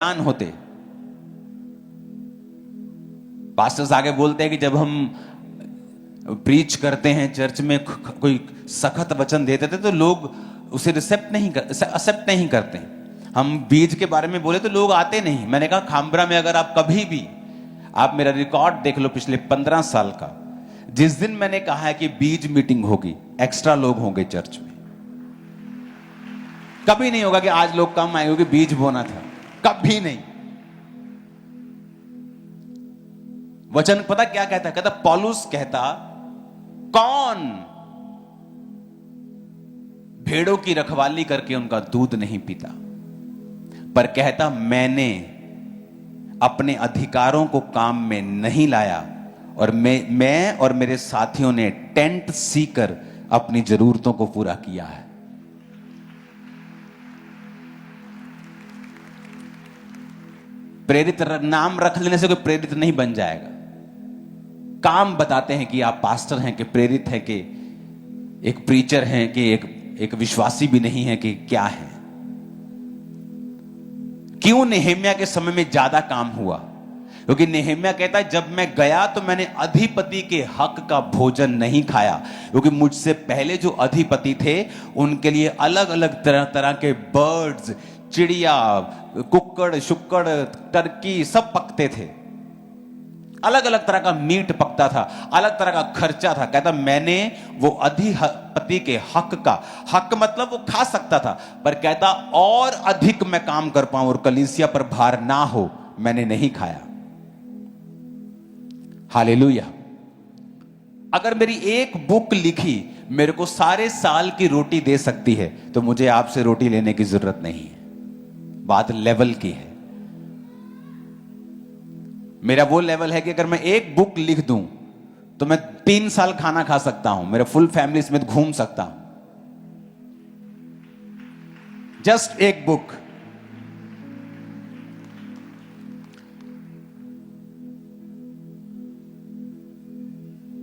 होते। पास्टर्स आगे बोलते हैं कि जब हम प्रीच करते हैं चर्च में, कोई सख्त वचन देते थे तो लोग उसे एक्सेप्ट नहीं करते। हम बीज के बारे में बोले तो लोग आते नहीं। मैंने कहा खामबरा में अगर आप कभी भी, आप मेरा रिकॉर्ड देख लो पिछले 15 साल का, जिस दिन मैंने कहा है कि बीज मीटिंग होगी, एक्स्ट्रा लोग होंगे चर्च में। कभी नहीं होगा कि आज लोग कम आए क्योंकि बीज बोना था, कभी नहीं। वचन पता क्या कहता? कहता पौलुस कहता, कौन भेड़ों की रखवाली करके उनका दूध नहीं पीता, पर कहता मैंने अपने अधिकारों को काम में नहीं लाया और मैं और मेरे साथियों ने टेंट सीकर अपनी जरूरतों को पूरा किया है। प्रेरित नाम रख लेने से कोई प्रेरित नहीं बन जाएगा। काम बताते हैं कि आप पास्टर हैं, कि प्रेरित हैं, कि एक प्रीचर हैं, कि एक विश्वासी भी नहीं है, कि क्या है। क्यों नेहेम्या के समय में ज्यादा काम हुआ? क्योंकि नेहेम्या कहता है जब मैं गया तो मैंने अधिपति के हक का भोजन नहीं खाया, क्योंकि मुझसे पहले जो अधिपति थे उनके लिए अलग अलग तरह तरह के बर्ड्स, चिड़िया, कुक्कड़, शुक्कड़, टर्की सब पकते थे। अलग अलग तरह का मीट पकता था, अलग तरह का खर्चा था। कहता मैंने वो अधिपति के हक मतलब वो खा सकता था, पर कहता और अधिक मैं काम कर पाऊं और कलीसिया पर भार ना हो, मैंने नहीं खाया। हालेलुया। अगर मेरी एक बुक लिखी मेरे को सारे साल की रोटी दे सकती है तो मुझे आपसे रोटी लेने की जरूरत नहीं है। बात लेवल की है। मेरा वो लेवल है कि अगर मैं एक बुक लिख दूं तो मैं 3 साल खाना खा सकता हूं, मेरा फुल फैमिली समेत घूम सकता हूं। जस्ट एक बुक।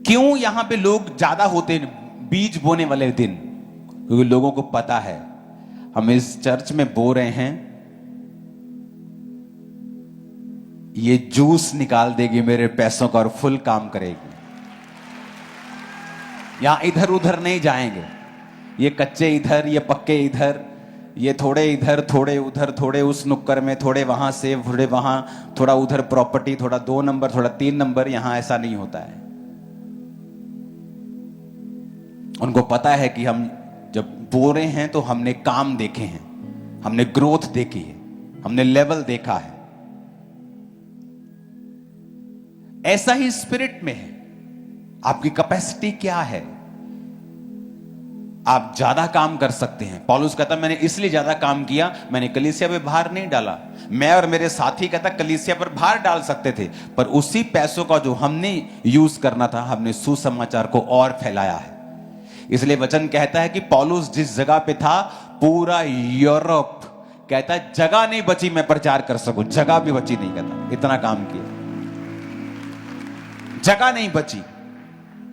क्यों यहां पे लोग ज्यादा होते हैं बीज बोने वाले दिन? क्योंकि लोगों को पता है हम इस चर्च में बो रहे हैं, ये जूस निकाल देगी मेरे पैसों का और फुल काम करेगी। यहां इधर उधर नहीं जाएंगे, ये कच्चे इधर, ये पक्के इधर, ये थोड़े इधर, थोड़े उधर, थोड़े उस नुक्कर में, थोड़े वहां से, थोड़े वहां, थोड़ा उधर प्रॉपर्टी, थोड़ा 2 नंबर, थोड़ा 3 नंबर। यहां ऐसा नहीं होता है। उनको पता है कि हम जब बो रहे हैं तो हमने काम देखे हैं, हमने ग्रोथ देखी है, हमने लेवल देखा है। ऐसा ही स्पिरिट में है। आपकी कैपेसिटी क्या है? आप ज्यादा काम कर सकते हैं। पौलुस कहता मैंने इसलिए ज्यादा काम किया, मैंने कलीसिया पे भार नहीं डाला। मैं और मेरे साथी कहता कलीसिया पर भार डाल सकते थे, पर उसी पैसों का जो हमने यूज करना था, हमने सुसमाचार को और फैलाया है। इसलिए वचन कहता है कि पौलुस जिस जगह पे था, पूरा यूरोप, कहता है जगह नहीं बची मैं प्रचार कर सकूं, जगह भी बची नहीं। कहता इतना काम किया, जगह नहीं बची।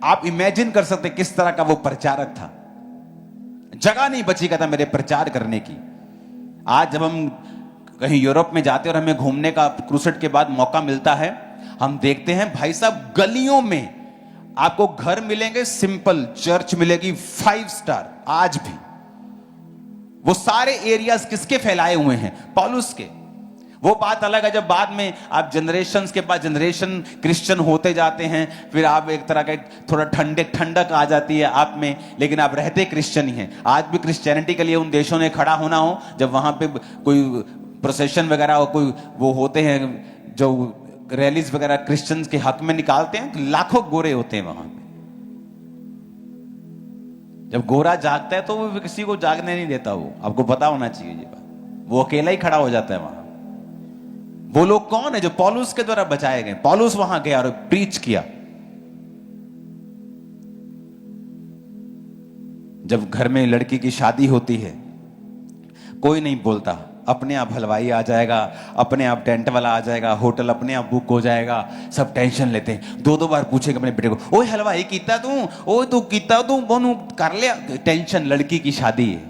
आप इमेजिन कर सकते किस तरह का वो प्रचारक था। जगह नहीं बची कहता मेरे प्रचार करने की। आज जब हम कहीं यूरोप में जाते और हमें घूमने का क्रूसेड के बाद मौका मिलता है, हम देखते हैं भाई साहब गलियों में आपको घर मिलेंगे सिंपल, चर्च मिलेगी 5 स्टार। आज भी वो सारे एरियाज किसके फैलाए हुए हैं? पौलुस के। वो बात अलग है जब बाद में आप जनरेशन के बाद जनरेशन क्रिश्चियन होते जाते हैं, फिर आप एक तरह का थोड़ा ठंडक आ जाती है आप में, लेकिन आप रहते क्रिश्चियन ही हैं। आज भी क्रिश्चियनिटी के लिए उन देशों ने खड़ा होना हो, जब वहां पे कोई प्रोसेशन वगैरह हो, कोई वो होते हैं जो रैलीज वगैरह क्रिश्चियंस के हक में निकालते हैं, तो लाखों गोरे होते हैं वहां पे। जब गोरा जागता है तो वो किसी को जागने नहीं देता। वो आपको पता होना चाहिए ये बात। वो अकेला ही खड़ा हो जाता है वहां। वो लोग कौन है? जो पौलुस के द्वारा बचाए गए। पौलुस वहां गया और प्रीच किया। जब घर में लड़की की शादी होती है, कोई नहीं बोलता, अपने आप हलवाई आ जाएगा, अपने आप टेंट वाला आ जाएगा, होटल अपने आप बुक हो जाएगा। सब टेंशन लेते हैं, 2-2 बार पूछेगा अपने बेटे को, ओए हलवाई कीता तू, ओए तू कीता तू, बोनू कर लिया। टेंशन, लड़की की शादी है।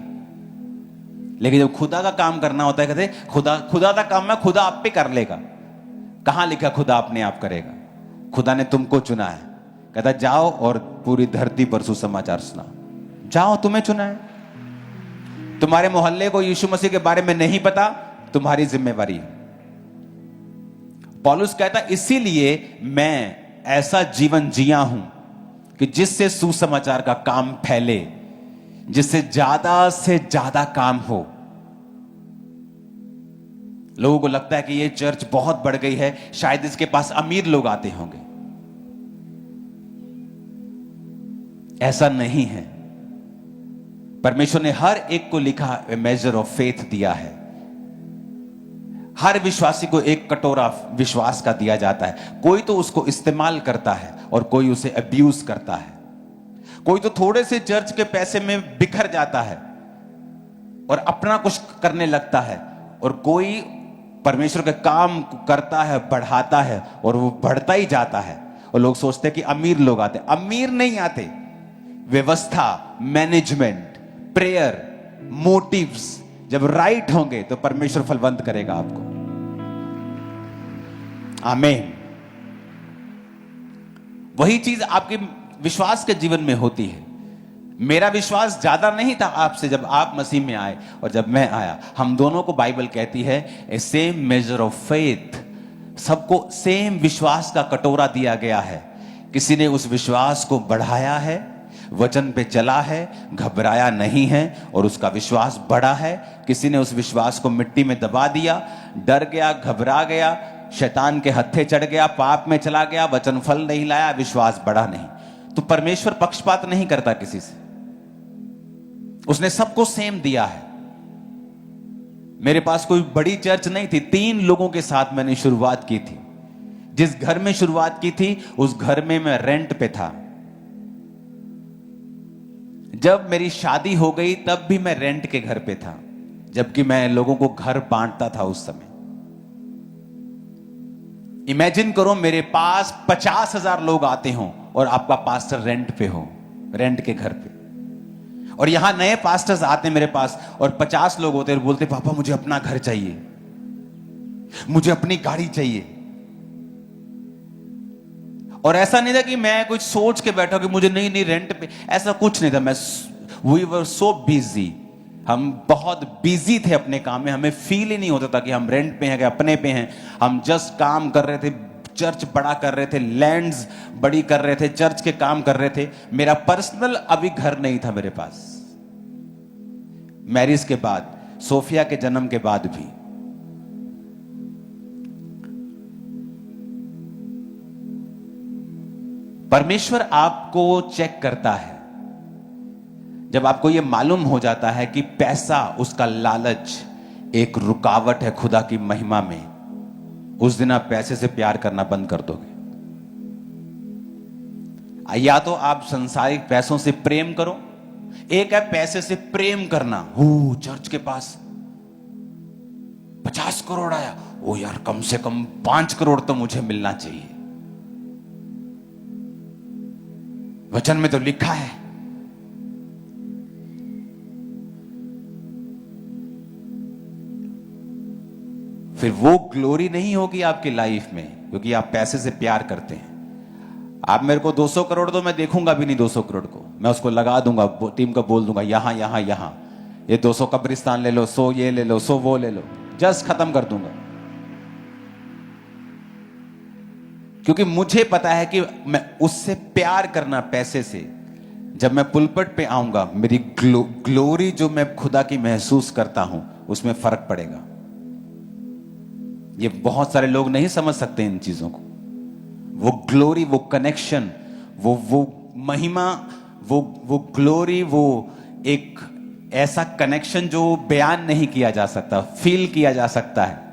लेकिन जब खुदा का काम करना होता है कहते खुदा खुदा का काम है, खुदा आप पे कर लेगा। कहां लिखा खुदा अपने आप करेगा? खुदा ने तुमको चुना है, कहता जाओ और पूरी धरती पर सुसमाचार सुनाओ। जाओ, तुम्हें चुना है। तुम्हारे मोहल्ले को यीशु मसीह के बारे में नहीं पता, तुम्हारी जिम्मेवारी है। पौलुस कहता इसीलिए मैं ऐसा जीवन जिया हूं कि जिससे सुसमाचार का काम फैले, जिससे ज्यादा से ज्यादा काम हो। लोगों को लगता है कि ये चर्च बहुत बढ़ गई है, शायद इसके पास अमीर लोग आते होंगे। ऐसा नहीं है। परमेश्वर ने हर एक को लिखा मेजर ऑफ फेथ दिया है। हर विश्वासी को एक कटोरा विश्वास का दिया जाता है। कोई तो उसको इस्तेमाल करता है और कोई उसे अब्यूज करता है। कोई तो थोड़े से चर्च के पैसे में बिखर जाता है और अपना कुछ करने लगता है, और कोई परमेश्वर के काम करता है, बढ़ाता है, और वो बढ़ता ही जाता है। और लोग सोचते हैं कि अमीर लोग आते। अमीर नहीं आते। व्यवस्था, मैनेजमेंट, प्रेयर, मोटिव्स जब राइट होंगे तो परमेश्वर फलवंत करेगा आपको। आमीन। वही चीज आपके विश्वास के जीवन में होती है। मेरा विश्वास ज्यादा नहीं था आपसे जब आप मसीह में आए और जब मैं आया। हम दोनों को बाइबल कहती है ए सेम मेजर ऑफ फेथ। सबको सेम विश्वास का कटोरा दिया गया है। किसी ने उस विश्वास को बढ़ाया है, वचन पे चला है, घबराया नहीं है और उसका विश्वास बढ़ा है। किसी ने उस विश्वास को मिट्टी में दबा दिया, डर गया, घबरा गया, शैतान के हत्थे चढ़ गया, पाप में चला गया, वचन फल नहीं लाया, विश्वास बढ़ा नहीं। तो परमेश्वर पक्षपात नहीं करता किसी से। उसने सबको सेम दिया है। मेरे पास कोई बड़ी चर्च नहीं थी। 3 लोगों के साथ मैंने शुरुआत की थी। जिस घर में शुरुआत की थी उस घर में मैं रेंट पे था। जब मेरी शादी हो गई तब भी मैं रेंट के घर पे था, जबकि मैं लोगों को घर बांटता था उस समय। इमेजिन करो मेरे पास 50,000 लोग आते हों और आपका पास्टर रेंट पे हो, रेंट के घर पे। और यहां नए पास्टर्स आते मेरे पास और 50 लोग होते और बोलते पापा मुझे अपना घर चाहिए, मुझे अपनी गाड़ी चाहिए। और ऐसा नहीं था कि मैं कुछ सोच के बैठा कि मुझे नहीं रेंट पे, ऐसा कुछ नहीं था। We were so busy. हम बहुत बिजी थे अपने काम में। हमें फील ही नहीं होता था कि हम रेंट पे हैं कि अपने पे हैं। हम जस्ट काम कर रहे थे, चर्च बड़ा कर रहे थे, लैंड्स बड़ी कर रहे थे, चर्च के काम कर रहे थे। मेरा पर्सनल अभी घर नहीं था मेरे पास। मैरिज के बाद, सोफिया के जन्म के बाद भी। परमेश्वर आपको चेक करता है जब आपको यह मालूम हो जाता है कि पैसा, उसका लालच एक रुकावट है खुदा की महिमा में। उस दिन आप पैसे से प्यार करना बंद कर दोगे। या तो आप संसारिक पैसों से प्रेम करो, एक है पैसे से प्रेम करना। हो चर्च के पास 50 करोड़ आया, ओ यार कम से कम 5 करोड़ तो मुझे मिलना चाहिए। वचन में तो लिखा है। फिर वो ग्लोरी नहीं होगी आपकी लाइफ में, क्योंकि आप पैसे से प्यार करते हैं। आप मेरे को 200 करोड़ दो, मैं देखूंगा भी नहीं 200 करोड़ को। मैं उसको लगा दूंगा, टीम को बोल दूंगा यहां यहां यहां, ये 200 कब्रिस्तान ले लो, 100 ये ले लो, 100 वो ले लो, जस्ट खत्म कर दूंगा। क्योंकि मुझे पता है कि मैं उससे प्यार करना, पैसे से, जब मैं पुलपट पे आऊंगा मेरी ग्लोरी जो मैं खुदा की महसूस करता हूं उसमें फर्क पड़ेगा। ये बहुत सारे लोग नहीं समझ सकते इन चीजों को। वो ग्लोरी, वो कनेक्शन, वो महिमा, वो ग्लोरी, वो एक ऐसा कनेक्शन जो बयान नहीं किया जा सकता, फील किया जा सकता है।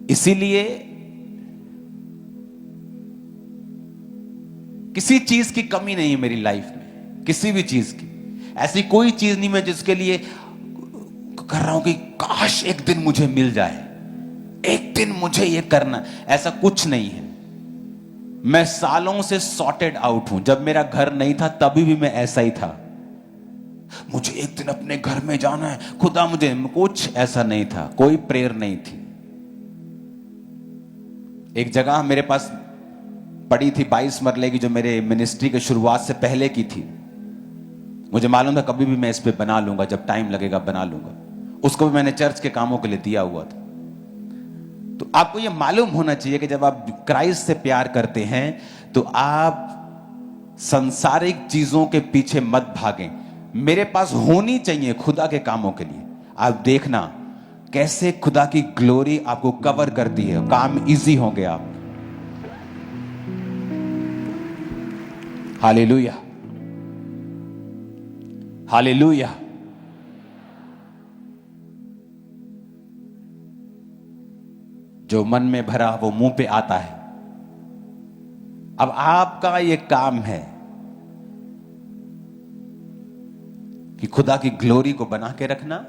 इसीलिए किसी चीज की कमी नहीं है मेरी लाइफ में, किसी भी चीज की। ऐसी कोई चीज नहीं मैं जिसके लिए कर रहा हूं कि काश एक दिन मुझे मिल जाए, एक दिन मुझे ये करना, ऐसा कुछ नहीं है। मैं सालों से सॉर्टेड आउट हूं। जब मेरा घर नहीं था तभी भी मैं ऐसा ही था। मुझे एक दिन अपने घर में जाना है, खुदा मुझे, कुछ ऐसा नहीं था, कोई प्रेयर नहीं थी। एक जगह मेरे पास पड़ी थी 22 मरले की, जो मेरे मिनिस्ट्री की शुरुआत से पहले की थी। मुझे मालूम था कभी भी मैं इस पे बना लूंगा, जब टाइम लगेगा बना लूंगा। उसको भी मैंने चर्च के कामों के लिए दिया हुआ था। तो आपको यह मालूम होना चाहिए कि जब आप क्राइस्ट से प्यार करते हैं तो आप सांसारिक चीजों के पीछे मत भागें। मेरे पास होनी चाहिए खुदा के कामों के लिए। आप देखना कैसे खुदा की ग्लोरी आपको कवर करती है, काम इजी हो गया आप। Hallelujah, hallelujah. जो मन में भरा वो मुंह पे आता है। अब आपका ये काम है कि खुदा की ग्लोरी को बना के रखना